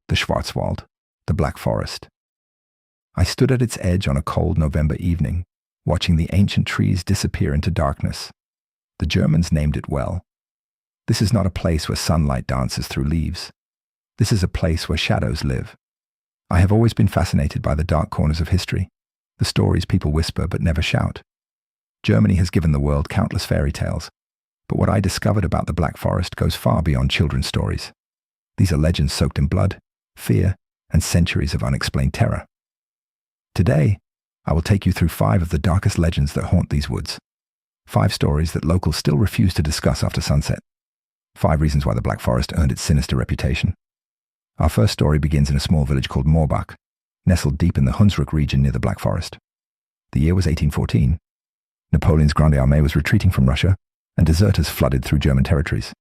the Schwarzwald, the Black Forest. I stood at its edge on a cold November evening, watching the ancient trees disappear into darkness. The Germans named it well. This is not a place where sunlight dances through leaves. This is a place where shadows live. I have always been fascinated by the dark corners of history, the stories people whisper but never shout. Germany has given the world countless fairy tales, but what I discovered about the Black Forest goes far beyond children's stories. These are legends soaked in blood, fear, and centuries of unexplained terror. Today, I will take you through 5 of the darkest legends that haunt these woods. 5 stories that locals still refuse to discuss after sunset. 5 reasons why the Black Forest earned its sinister reputation. Our first story begins in a small village called Morbach, nestled deep in the Hunsrück region near the Black Forest. The year was 1814. Napoleon's Grande Armée was retreating from Russia, and deserters flooded through German territories.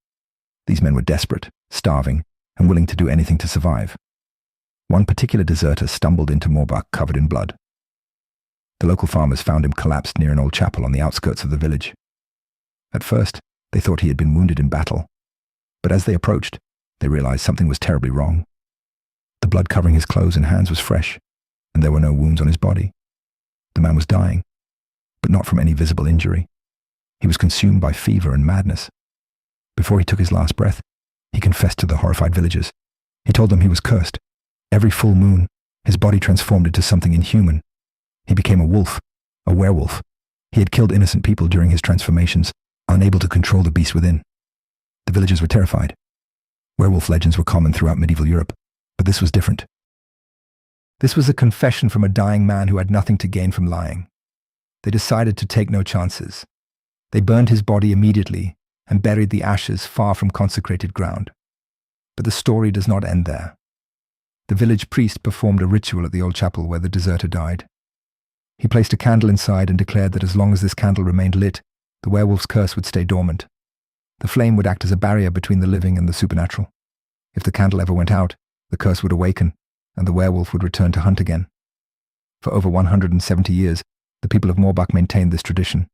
These men were desperate, starving, and willing to do anything to survive. One particular deserter stumbled into Morbach covered in blood. The local farmers found him collapsed near an old chapel on the outskirts of the village. At first, they thought he had been wounded in battle, but as they approached, they realized something was terribly wrong. The blood covering his clothes and hands was fresh, and there were no wounds on his body. The man was dying, but not from any visible injury. He was consumed by fever and madness. Before he took his last breath, he confessed to the horrified villagers. He told them he was cursed. Every full moon, his body transformed into something inhuman. He became a wolf, a werewolf. He had killed innocent people during his transformations, unable to control the beast within. The villagers were terrified. Werewolf legends were common throughout medieval Europe, but this was different. This was a confession from a dying man who had nothing to gain from lying. They decided to take no chances. They burned his body immediately and buried the ashes far from consecrated ground. But the story does not end there. The village priest performed a ritual at the old chapel where the deserter died. He placed a candle inside and declared that as long as this candle remained lit, the werewolf's curse would stay dormant. The flame would act as a barrier between the living and the supernatural. If the candle ever went out, the curse would awaken, and the werewolf would return to hunt again. For over 170 years, the people of Morbach maintained this tradition.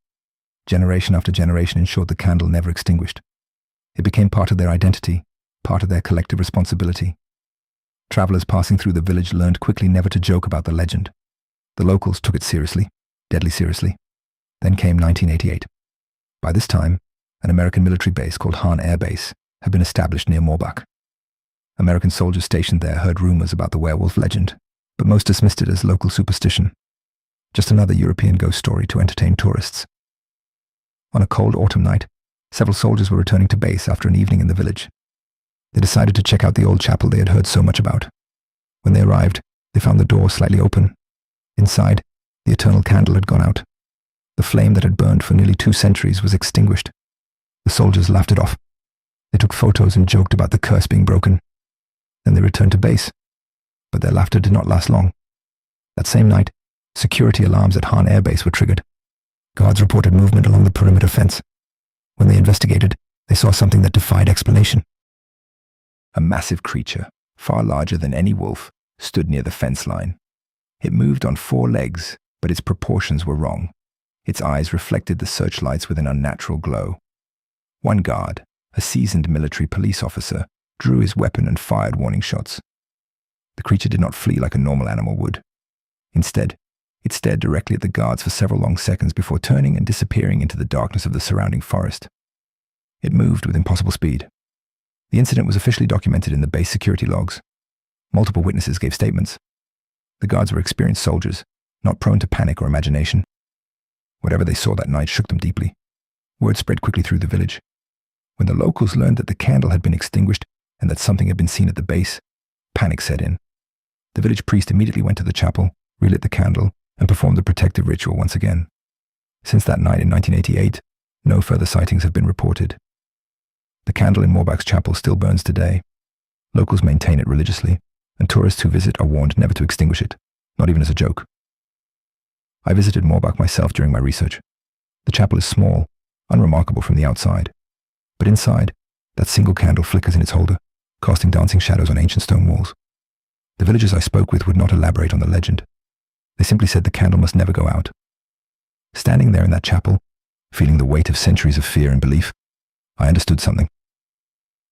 Generation after generation ensured the candle never extinguished. It became part of their identity, part of their collective responsibility. Travelers passing through the village learned quickly never to joke about the legend. The locals took it seriously, deadly seriously. Then came 1988. By this time, an American military base called Hahn Air Base had been established near Morbach. American soldiers stationed there heard rumors about the werewolf legend, but most dismissed it as local superstition. Just another European ghost story to entertain tourists. On a cold autumn night, several soldiers were returning to base after an evening in the village. They decided to check out the old chapel they had heard so much about. When they arrived, they found the door slightly open. Inside, the eternal candle had gone out. The flame that had burned for nearly 2 centuries was extinguished. The soldiers laughed it off. They took photos and joked about the curse being broken. Then they returned to base. But their laughter did not last long. That same night, security alarms at Hahn Air Base were triggered. Guards reported movement along the perimeter fence. When they investigated, they saw something that defied explanation. A massive creature, far larger than any wolf, stood near the fence line. It moved on 4 legs, but its proportions were wrong. Its eyes reflected the searchlights with an unnatural glow. One guard, a seasoned military police officer, drew his weapon and fired warning shots. The creature did not flee like a normal animal would. Instead, it stared directly at the guards for several long seconds before turning and disappearing into the darkness of the surrounding forest. It moved with impossible speed. The incident was officially documented in the base security logs. Multiple witnesses gave statements. The guards were experienced soldiers, not prone to panic or imagination. Whatever they saw that night shook them deeply. Word spread quickly through the village. When the locals learned that the candle had been extinguished and that something had been seen at the base, panic set in. The village priest immediately went to the chapel, relit the candle, and performed the protective ritual once again. Since that night in 1988, no further sightings have been reported. The candle in Morbach's chapel still burns today. Locals maintain it religiously, and tourists who visit are warned never to extinguish it, not even as a joke. I visited Morbach myself during my research. The chapel is small, unremarkable from the outside, but inside, that single candle flickers in its holder, casting dancing shadows on ancient stone walls. The villagers I spoke with would not elaborate on the legend. They simply said the candle must never go out. Standing there in that chapel, feeling the weight of centuries of fear and belief, I understood something.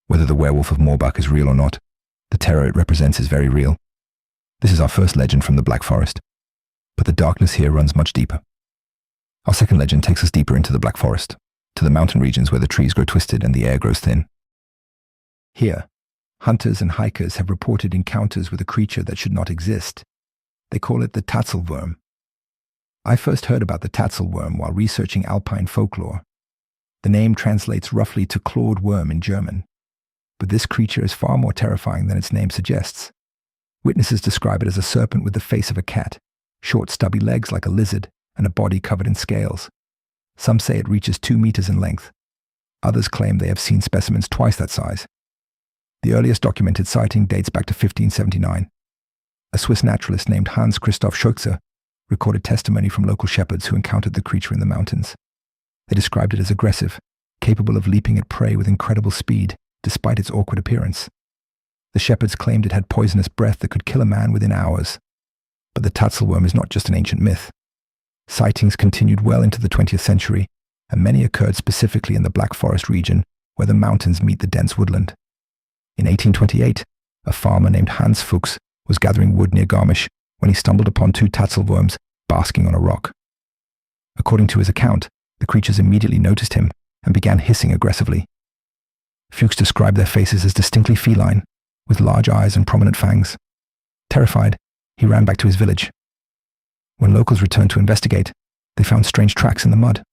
Whether the Werewolf of Morbach is real or not, The terror it represents is very real. This is our first legend from the Black Forest, but the darkness here runs much deeper. Our second legend takes us deeper into the Black Forest, to the mountain regions where the trees grow twisted and the air grows thin. Here, hunters and hikers have reported encounters with a creature that should not exist. They call it the Tatzelwurm. I first heard about the Tatzelwurm while researching alpine folklore. The name translates roughly to clawed worm in German, but this creature is far more terrifying than its name suggests. Witnesses describe it as a serpent with the face of a cat, short stubby legs like a lizard, and a body covered in scales. Some say it reaches 2 meters in length. Others claim they have seen specimens twice that size. The earliest documented sighting dates back to 1579. A Swiss naturalist named Hans Christoph Schulze recorded testimony from local shepherds who encountered the creature in the mountains. They described it as aggressive, capable of leaping at prey with incredible speed, despite its awkward appearance. The shepherds claimed it had poisonous breath that could kill a man within hours. But the Tatzelwurm is not just an ancient myth. Sightings continued well into the 20th century, and many occurred specifically in the Black Forest region, where the mountains meet the dense woodland. In 1828, a farmer named Hans Fuchs was gathering wood near Garmisch when he stumbled upon 2 Tatzelwurms basking on a rock. According to his account, the creatures immediately noticed him and began hissing aggressively. Fuchs described their faces as distinctly feline, with large eyes and prominent fangs. Terrified, he ran back to his village. When locals returned to investigate, they found strange tracks in the mud,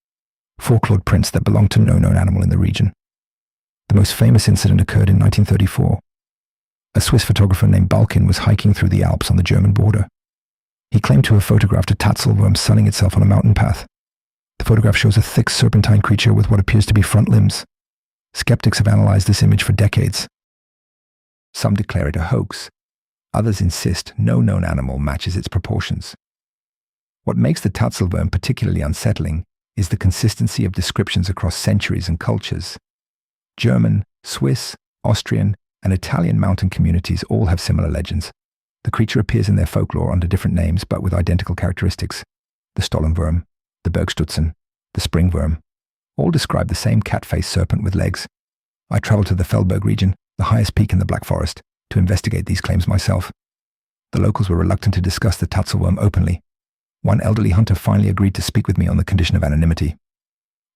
4-clawed prints that belonged to no known animal in the region. The most famous incident occurred in 1934. A Swiss photographer named Balkin was hiking through the Alps on the German border. He claimed to have photographed a Tatzelwurm sunning itself on a mountain path. The photograph shows a thick serpentine creature with what appears to be front limbs. Skeptics have analyzed this image for decades. Some declare it a hoax. Others insist no known animal matches its proportions. What makes the Tatzelwurm particularly unsettling is the consistency of descriptions across centuries and cultures. German, Swiss, Austrian, and Italian mountain communities all have similar legends. The creature appears in their folklore under different names but with identical characteristics. The Stollenwurm, the Bergstutzen, the Springwurm, all describe the same cat-faced serpent with legs. I traveled to the Feldberg region, the highest peak in the Black Forest, to investigate these claims myself. The locals were reluctant to discuss the Tatzelwurm openly. One elderly hunter finally agreed to speak with me on the condition of anonymity.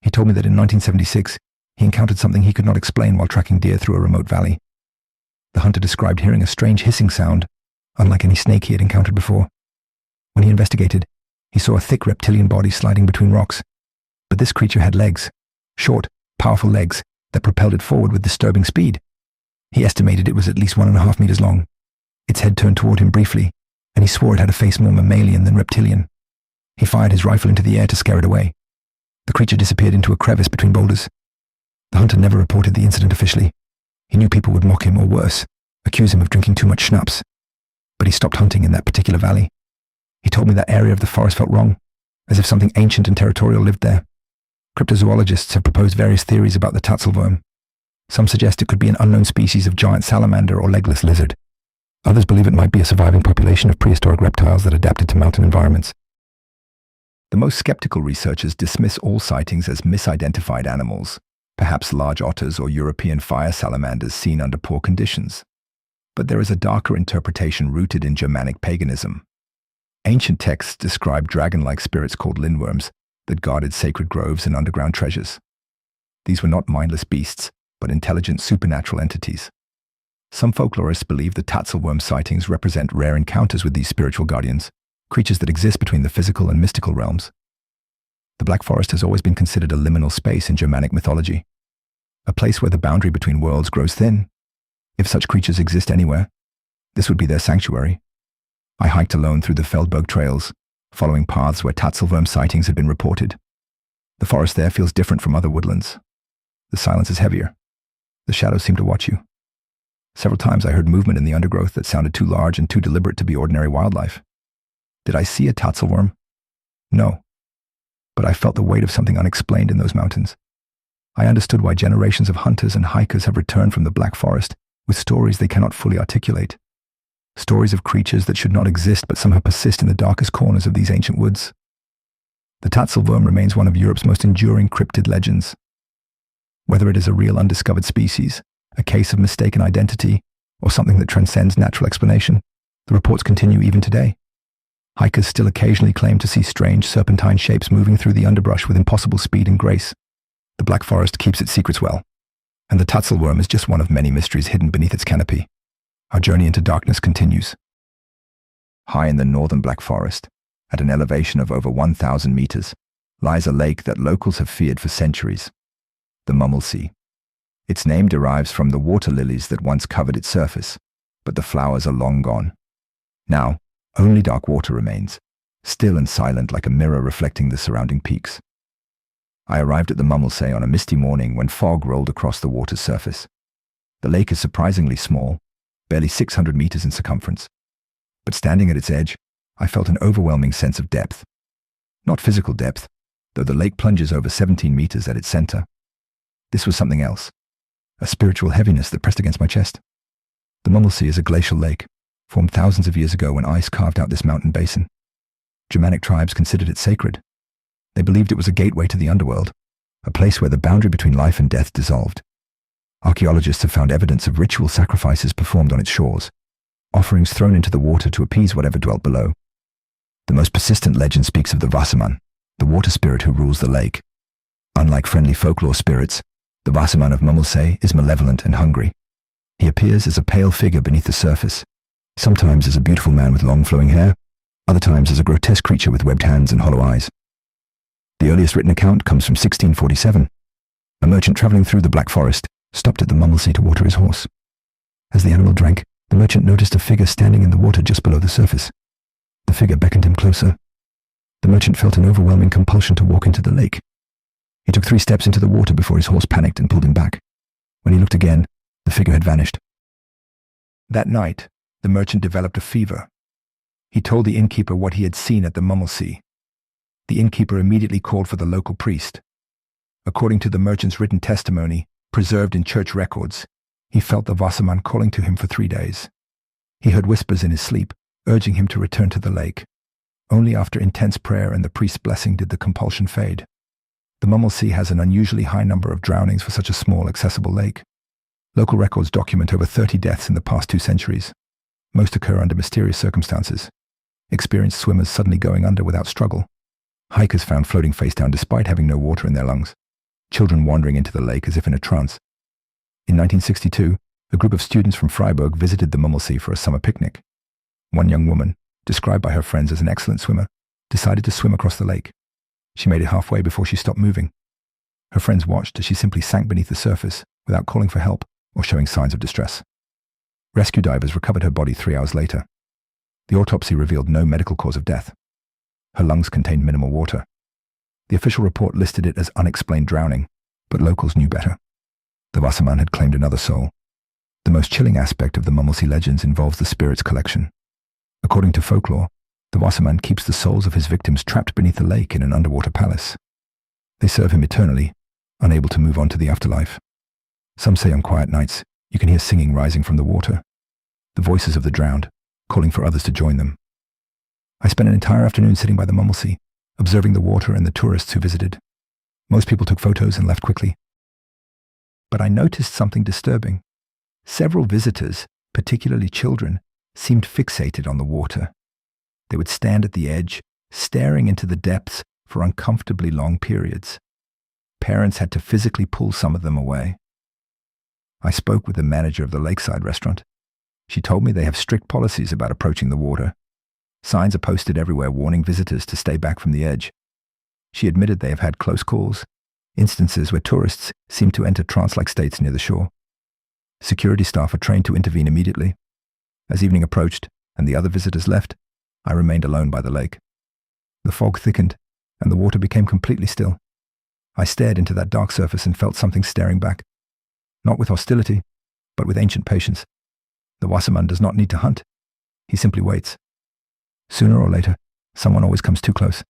He told me that in 1976, he encountered something he could not explain while tracking deer through a remote valley. The hunter described hearing a strange hissing sound, unlike any snake he had encountered before. When he investigated, he saw a thick reptilian body sliding between rocks. But this creature had legs, short, powerful legs, that propelled it forward with disturbing speed. He estimated it was at least 1.5 meters long. Its head turned toward him briefly, and he swore it had a face more mammalian than reptilian. He fired his rifle into the air to scare it away. The creature disappeared into a crevice between boulders. The hunter never reported the incident officially. He knew people would mock him or worse, accuse him of drinking too much schnapps. But he stopped hunting in that particular valley. He told me that area of the forest felt wrong, as if something ancient and territorial lived there. Cryptozoologists have proposed various theories about the Tatzelwurm. Some suggest it could be an unknown species of giant salamander or legless lizard. Others believe it might be a surviving population of prehistoric reptiles that adapted to mountain environments. The most skeptical researchers dismiss all sightings as misidentified animals, perhaps large otters or European fire salamanders seen under poor conditions. But there is a darker interpretation rooted in Germanic paganism. Ancient texts describe dragon-like spirits called lindworms that guarded sacred groves and underground treasures. These were not mindless beasts, but intelligent supernatural entities. Some folklorists believe the Tatzelwurm sightings represent rare encounters with these spiritual guardians, creatures that exist between the physical and mystical realms. The Black Forest has always been considered a liminal space in Germanic mythology, a place where the boundary between worlds grows thin. If such creatures exist anywhere, this would be their sanctuary. I hiked alone through the Feldberg trails, following paths where Tatzelwurm sightings had been reported. The forest there feels different from other woodlands. The silence is heavier. The shadows seem to watch you. Several times I heard movement in the undergrowth that sounded too large and too deliberate to be ordinary wildlife. Did I see a Tatzelwurm? No. But I felt the weight of something unexplained in those mountains. I understood why generations of hunters and hikers have returned from the Black Forest with stories they cannot fully articulate. Stories of creatures that should not exist but somehow persist in the darkest corners of these ancient woods. The Tatzelwurm remains one of Europe's most enduring cryptid legends. Whether it is a real undiscovered species, a case of mistaken identity, or something that transcends natural explanation. The reports continue even today. Hikers still occasionally claim to see strange serpentine shapes moving through the underbrush with impossible speed and grace. The Black Forest keeps its secrets well, and the Tatzelwurm is just one of many mysteries hidden beneath its canopy. Our journey into darkness continues. High in the northern Black Forest, at an elevation of over 1,000 meters, lies a lake that locals have feared for centuries, the Mummelsee. Its name derives from the water lilies that once covered its surface, but the flowers are long gone. Now, only dark water remains, still and silent like a mirror reflecting the surrounding peaks. I arrived at the Mummelsee on a misty morning when fog rolled across the water's surface. The lake is surprisingly small, barely 600 meters in circumference. But standing at its edge, I felt an overwhelming sense of depth. Not physical depth, though the lake plunges over 17 meters at its center. This was something else, a spiritual heaviness that pressed against my chest. The Mummelsee is a glacial lake, formed thousands of years ago when ice carved out this mountain basin. Germanic tribes considered it sacred. They believed it was a gateway to the underworld, a place where the boundary between life and death dissolved. Archaeologists have found evidence of ritual sacrifices performed on its shores, offerings thrown into the water to appease whatever dwelt below. The most persistent legend speaks of the Wassermann, the water spirit who rules the lake. Unlike friendly folklore spirits, the Wassermann of Mummelsee is malevolent and hungry. He appears as a pale figure beneath the surface, sometimes as a beautiful man with long flowing hair, other times as a grotesque creature with webbed hands and hollow eyes. The earliest written account comes from 1647. A merchant traveling through the Black Forest stopped at the Mummelsee to water his horse. As the animal drank, the merchant noticed a figure standing in the water just below the surface. The figure beckoned him closer. The merchant felt an overwhelming compulsion to walk into the lake. He took 3 steps into the water before his horse panicked and pulled him back. When he looked again, the figure had vanished. That night, the merchant developed a fever. He told the innkeeper what he had seen at the Mummelsee. The innkeeper immediately called for the local priest. According to the merchant's written testimony, preserved in church records, he felt the Wassermann calling to him for 3 days. He heard whispers in his sleep, urging him to return to the lake. Only after intense prayer and the priest's blessing did the compulsion fade. The Mummelsee has an unusually high number of drownings for such a small, accessible lake. Local records document over 30 deaths in the past 2 centuries. Most occur under mysterious circumstances. Experienced swimmers suddenly going under without struggle. Hikers found floating face down despite having no water in their lungs. Children wandering into the lake as if in a trance. In 1962, a group of students from Freiburg visited the Mummelsee for a summer picnic. One young woman, described by her friends as an excellent swimmer, decided to swim across the lake. She made it halfway before she stopped moving. Her friends watched as she simply sank beneath the surface without calling for help or showing signs of distress. Rescue divers recovered her body 3 hours later. The autopsy revealed no medical cause of death. Her lungs contained minimal water. The official report listed it as unexplained drowning, but locals knew better. The Wassermann had claimed another soul. The most chilling aspect of the Mummelsee legends involves the spirits collection. According to folklore, the Wassermann keeps the souls of his victims trapped beneath the lake in an underwater palace. They serve him eternally, unable to move on to the afterlife. Some say on quiet nights, you can hear singing rising from the water, the voices of the drowned, calling for others to join them. I spent an entire afternoon sitting by the Mummelsee, observing the water and the tourists who visited. Most people took photos and left quickly. But I noticed something disturbing. Several visitors, particularly children, seemed fixated on the water. They would stand at the edge, staring into the depths for uncomfortably long periods. Parents had to physically pull some of them away. I spoke with the manager of the lakeside restaurant. She told me they have strict policies about approaching the water. Signs are posted everywhere warning visitors to stay back from the edge. She admitted they have had close calls, instances where tourists seem to enter trance-like states near the shore. Security staff are trained to intervene immediately. As evening approached and the other visitors left, I remained alone by the lake. The fog thickened, and the water became completely still. I stared into that dark surface and felt something staring back. Not with hostility, but with ancient patience. The Wassermann does not need to hunt. He simply waits. Sooner or later, someone always comes too close.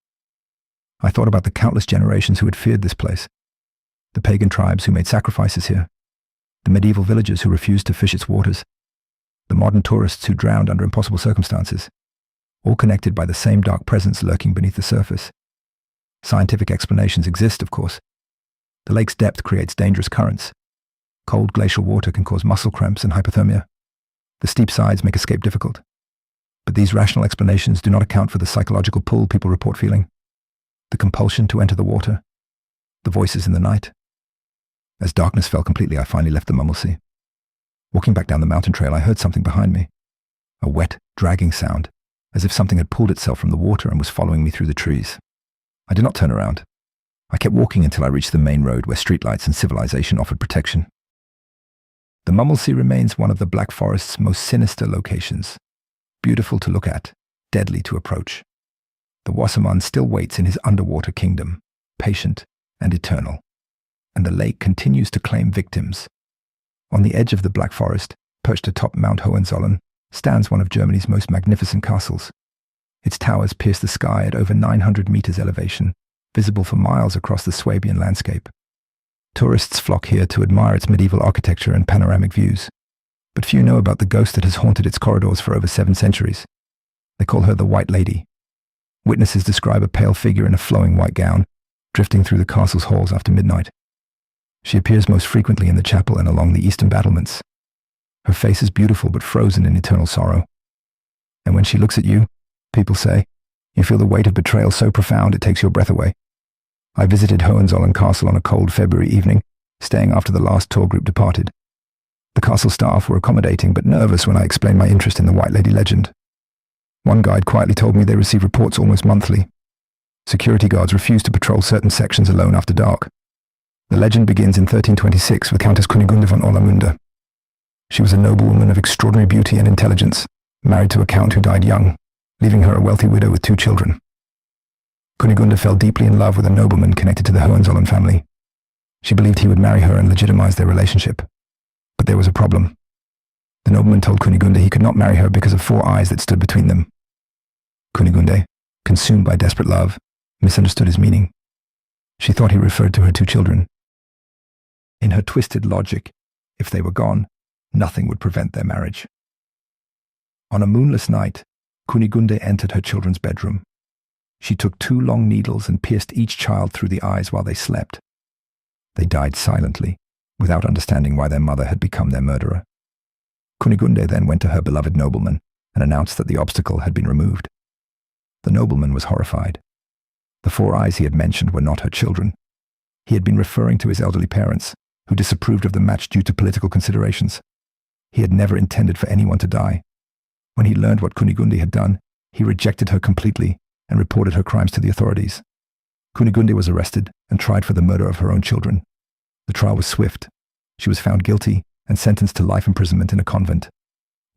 I thought about the countless generations who had feared this place. The pagan tribes who made sacrifices here. The medieval villagers who refused to fish its waters. The modern tourists who drowned under impossible circumstances. All connected by the same dark presence lurking beneath the surface. Scientific explanations exist, of course. The lake's depth creates dangerous currents. Cold glacial water can cause muscle cramps and hypothermia. The steep sides make escape difficult. But these rational explanations do not account for the psychological pull people report feeling. The compulsion to enter the water. The voices in the night. As darkness fell completely, I finally left the Mummelsee. Walking back down the mountain trail, I heard something behind me. A wet, dragging sound, as if something had pulled itself from the water and was following me through the trees. I did not turn around. I kept walking until I reached the main road where streetlights and civilization offered protection. The Mummelsee remains one of the Black Forest's most sinister locations. Beautiful to look at, deadly to approach. The Wassermann still waits in his underwater kingdom, patient and eternal. And the lake continues to claim victims. On the edge of the Black Forest, perched atop Mount Hohenzollern, stands one of Germany's most magnificent castles. Its towers pierce the sky at over 900 meters elevation, visible for miles across the Swabian landscape. Tourists flock here to admire its medieval architecture and panoramic views. But few know about the ghost that has haunted its corridors for over 7 centuries. They call her the White Lady. Witnesses describe a pale figure in a flowing white gown, drifting through the castle's halls after midnight. She appears most frequently in the chapel and along the eastern battlements. Her face is beautiful but frozen in eternal sorrow. And when she looks at you, people say, you feel the weight of betrayal so profound it takes your breath away. I visited Hohenzollern Castle on a cold February evening, staying after the last tour group departed. The castle staff were accommodating but nervous when I explained my interest in the White Lady legend. One guide quietly told me they receive reports almost monthly. Security guards refuse to patrol certain sections alone after dark. The legend begins in 1326 with Countess Kunigunde von Orlamünde. She was a noblewoman of extraordinary beauty and intelligence, married to a count who died young, leaving her a wealthy widow with 2 children. Kunigunde fell deeply in love with a nobleman connected to the Hohenzollern family. She believed he would marry her and legitimize their relationship. But there was a problem. The nobleman told Kunigunde he could not marry her because of 4 eyes that stood between them. Kunigunde, consumed by desperate love, misunderstood his meaning. She thought he referred to her 2 children. In her twisted logic, if they were gone, nothing would prevent their marriage. On a moonless night, Kunigunde entered her children's bedroom. She took 2 long needles and pierced each child through the eyes while they slept. They died silently, without understanding why their mother had become their murderer. Kunigunde then went to her beloved nobleman and announced that the obstacle had been removed. The nobleman was horrified. The 4 eyes he had mentioned were not her children. He had been referring to his elderly parents, who disapproved of the match due to political considerations. He had never intended for anyone to die. When he learned what Kunigunde had done, he rejected her completely and reported her crimes to the authorities. Kunigunde was arrested and tried for the murder of her own children. The trial was swift. She was found guilty and sentenced to life imprisonment in a convent.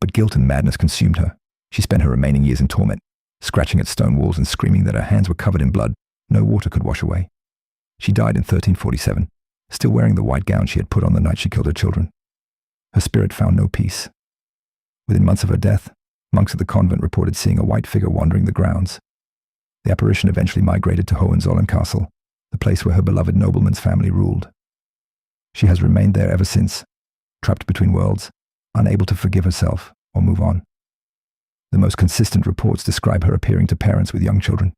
But guilt and madness consumed her. She spent her remaining years in torment, scratching at stone walls and screaming that her hands were covered in blood no water could wash away. She died in 1347, still wearing the white gown she had put on the night she killed her children. Her spirit found no peace. Within months of her death, monks at the convent reported seeing a white figure wandering the grounds. The apparition eventually migrated to Hohenzollern Castle, the place where her beloved nobleman's family ruled. She has remained there ever since, trapped between worlds, unable to forgive herself or move on. The most consistent reports describe her appearing to parents with young children.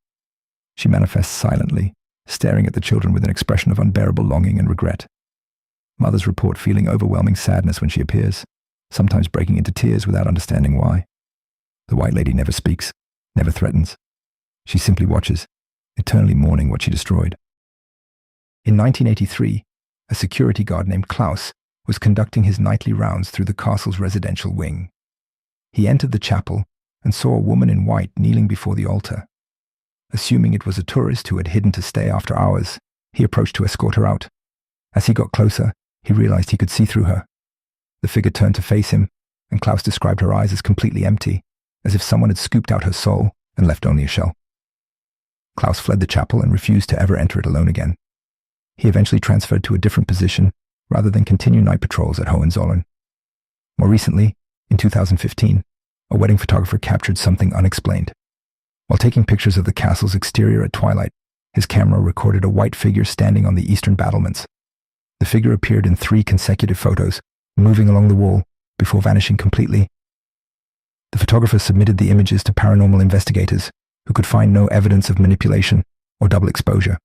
She manifests silently, staring at the children with an expression of unbearable longing and regret. Mothers report feeling overwhelming sadness when she appears, sometimes breaking into tears without understanding why. The White Lady never speaks, never threatens. She simply watches, eternally mourning what she destroyed. In 1983, a security guard named Klaus was conducting his nightly rounds through the castle's residential wing. He entered the chapel and saw a woman in white kneeling before the altar. Assuming it was a tourist who had hidden to stay after hours, he approached to escort her out. As he got closer, he realized he could see through her. The figure turned to face him, and Klaus described her eyes as completely empty, as if someone had scooped out her soul and left only a shell. Klaus fled the chapel and refused to ever enter it alone again. He eventually transferred to a different position rather than continue night patrols at Hohenzollern. More recently, in 2015, a wedding photographer captured something unexplained. While taking pictures of the castle's exterior at twilight, his camera recorded a white figure standing on the eastern battlements. The figure appeared in 3 consecutive photos, moving along the wall before vanishing completely. The photographer submitted the images to paranormal investigators, who could find no evidence of manipulation or double exposure.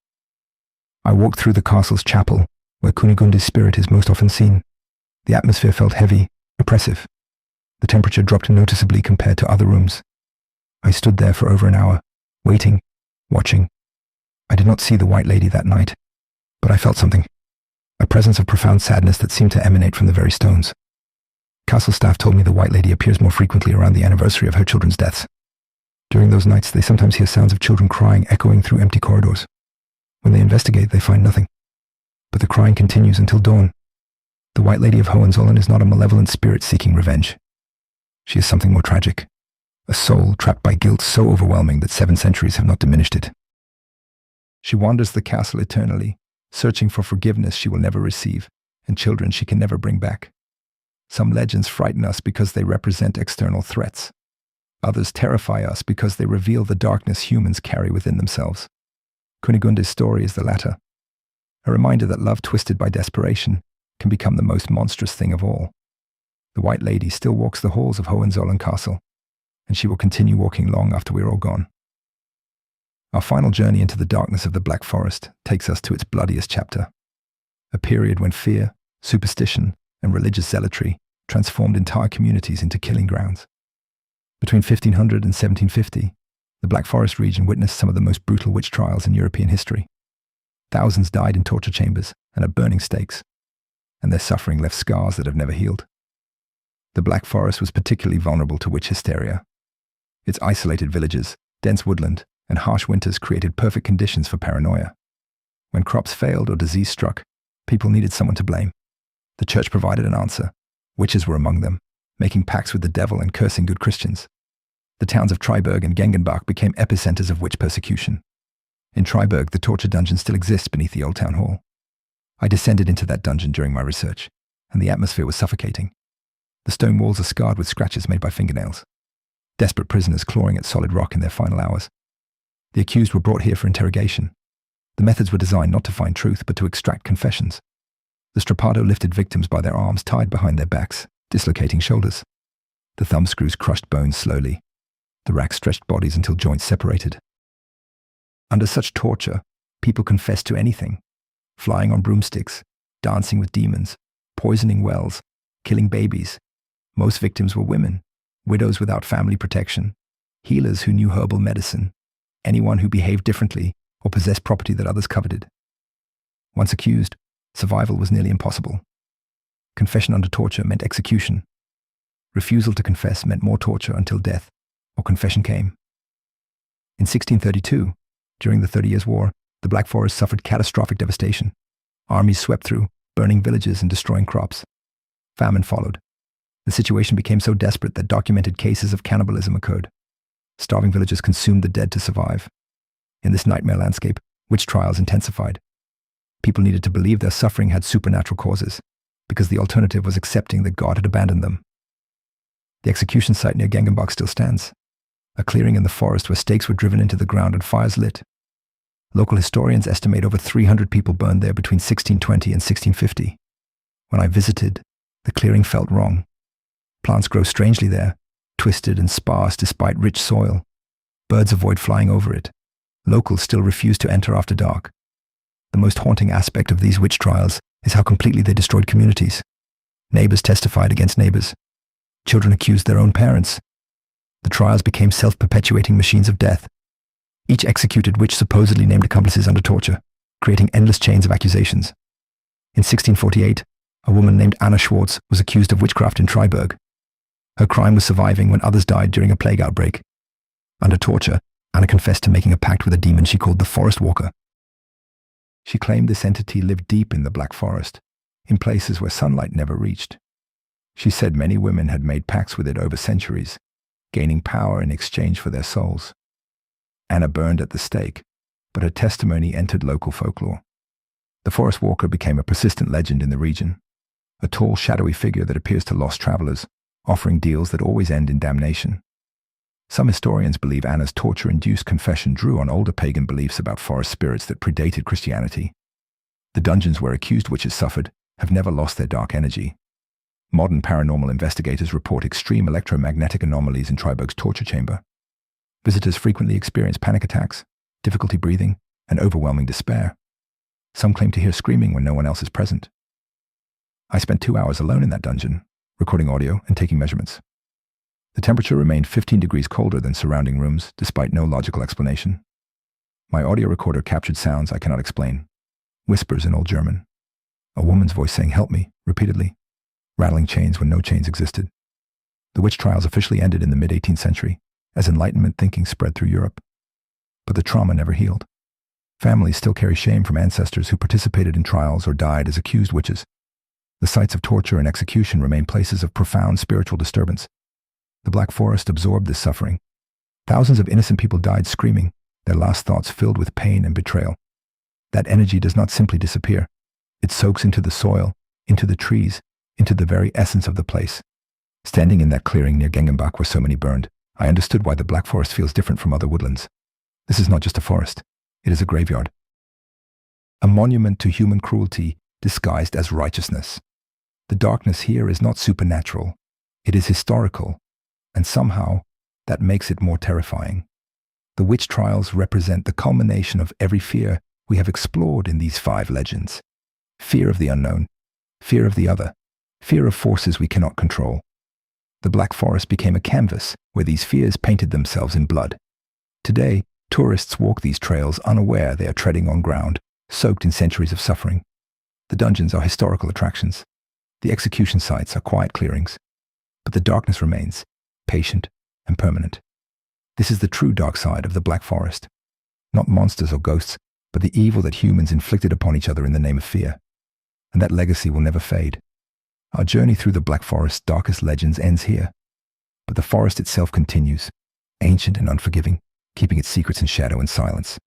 I walked through the castle's chapel, where Kunigunde's spirit is most often seen. The atmosphere felt heavy, oppressive. The temperature dropped noticeably compared to other rooms. I stood there for over an hour, waiting, watching. I did not see the White Lady that night, but I felt something, a presence of profound sadness that seemed to emanate from the very stones. Castle staff told me the White Lady appears more frequently around the anniversary of her children's deaths. During those nights, they sometimes hear sounds of children crying echoing through empty corridors. When they investigate, they find nothing. But the crying continues until dawn. The White Lady of Hohenzollern is not a malevolent spirit seeking revenge. She is something more tragic, a soul trapped by guilt so overwhelming that 7 centuries have not diminished it. She wanders the castle eternally, searching for forgiveness she will never receive, and children she can never bring back. Some legends frighten us because they represent external threats. Others terrify us because they reveal the darkness humans carry within themselves. Kunigunde's story is the latter, a reminder that love twisted by desperation can become the most monstrous thing of all. The White Lady still walks the halls of Hohenzollern Castle, and she will continue walking long after we're all gone. Our final journey into the darkness of the Black Forest takes us to its bloodiest chapter, a period when fear, superstition, and religious zealotry transformed entire communities into killing grounds. Between 1500 and 1750, the Black Forest region witnessed some of the most brutal witch trials in European history. Thousands died in torture chambers and at burning stakes, and their suffering left scars that have never healed. The Black Forest was particularly vulnerable to witch hysteria. Its isolated villages, dense woodland, and harsh winters created perfect conditions for paranoia. When crops failed or disease struck, people needed someone to blame. The church provided an answer. Witches were among them, making pacts with the devil and cursing good Christians. The towns of Triberg and Gengenbach became epicenters of witch persecution. In Triberg, the torture dungeon still exists beneath the old town hall. I descended into that dungeon during my research, and the atmosphere was suffocating. The stone walls are scarred with scratches made by fingernails. Desperate prisoners clawing at solid rock in their final hours. The accused were brought here for interrogation. The methods were designed not to find truth, but to extract confessions. The strappado lifted victims by their arms tied behind their backs, dislocating shoulders. The thumb screws crushed bones slowly. The rack stretched bodies until joints separated. Under such torture, people confessed to anything. Flying on broomsticks, dancing with demons, poisoning wells, killing babies. Most victims were women, widows without family protection, healers who knew herbal medicine, anyone who behaved differently or possessed property that others coveted. Once accused, survival was nearly impossible. Confession under torture meant execution. Refusal to confess meant more torture until death or confession came. In 1632, during the 30 Years' War, the Black Forest suffered catastrophic devastation. Armies swept through, burning villages and destroying crops. Famine followed. The situation became so desperate that documented cases of cannibalism occurred. Starving villagers consumed the dead to survive. In this nightmare landscape, witch trials intensified. People needed to believe their suffering had supernatural causes, because the alternative was accepting that God had abandoned them. The execution site near Gengenbach still stands, a clearing in the forest where stakes were driven into the ground and fires lit. Local historians estimate over 300 people burned there between 1620 and 1650. When I visited, the clearing felt wrong. Plants grow strangely there, twisted and sparse despite rich soil. Birds avoid flying over it. Locals still refuse to enter after dark. The most haunting aspect of these witch trials is how completely they destroyed communities. Neighbors testified against neighbors. Children accused their own parents. The trials became self-perpetuating machines of death. Each executed witch supposedly named accomplices under torture, creating endless chains of accusations. In 1648, a woman named Anna Schwartz was accused of witchcraft in Triberg. Her crime was surviving when others died during a plague outbreak. Under torture, Anna confessed to making a pact with a demon she called the Forest Walker. She claimed this entity lived deep in the Black Forest, in places where sunlight never reached. She said many women had made pacts with it over centuries, gaining power in exchange for their souls. Anna burned at the stake, but her testimony entered local folklore. The Forest Walker became a persistent legend in the region, a tall, shadowy figure that appears to lost travelers, offering deals that always end in damnation. Some historians believe Anna's torture-induced confession drew on older pagan beliefs about forest spirits that predated Christianity. The dungeons where accused witches suffered have never lost their dark energy. Modern paranormal investigators report extreme electromagnetic anomalies in Triberg's torture chamber. Visitors frequently experience panic attacks, difficulty breathing, and overwhelming despair. Some claim to hear screaming when no one else is present. I spent 2 hours alone in that dungeon, recording audio and taking measurements. The temperature remained 15 degrees colder than surrounding rooms, despite no logical explanation. My audio recorder captured sounds I cannot explain. Whispers in Old German. A woman's voice saying, "Help me," repeatedly. Rattling chains when no chains existed. The witch trials officially ended in the mid-18th century, as Enlightenment thinking spread through Europe. But the trauma never healed. Families still carry shame from ancestors who participated in trials or died as accused witches. The sites of torture and execution remain places of profound spiritual disturbance. The Black Forest absorbed this suffering. Thousands of innocent people died screaming, their last thoughts filled with pain and betrayal. That energy does not simply disappear. It soaks into the soil, into the trees, into the very essence of the place. Standing in that clearing near Gengenbach where so many burned, I understood why the Black Forest feels different from other woodlands. This is not just a forest. It is a graveyard. A monument to human cruelty disguised as righteousness. The darkness here is not supernatural. It is historical, and somehow that makes it more terrifying. The witch trials represent the culmination of every fear we have explored in these 5 legends. Fear of the unknown, fear of the other, fear of forces we cannot control. The Black Forest became a canvas where these fears painted themselves in blood. Today, tourists walk these trails unaware they are treading on ground, soaked in centuries of suffering. The dungeons are historical attractions. The execution sites are quiet clearings. But the darkness remains, patient and permanent. This is the true dark side of the Black Forest. Not monsters or ghosts, but the evil that humans inflicted upon each other in the name of fear. And that legacy will never fade. Our journey through the Black Forest's darkest legends ends here. But the forest itself continues, ancient and unforgiving, keeping its secrets in shadow and silence.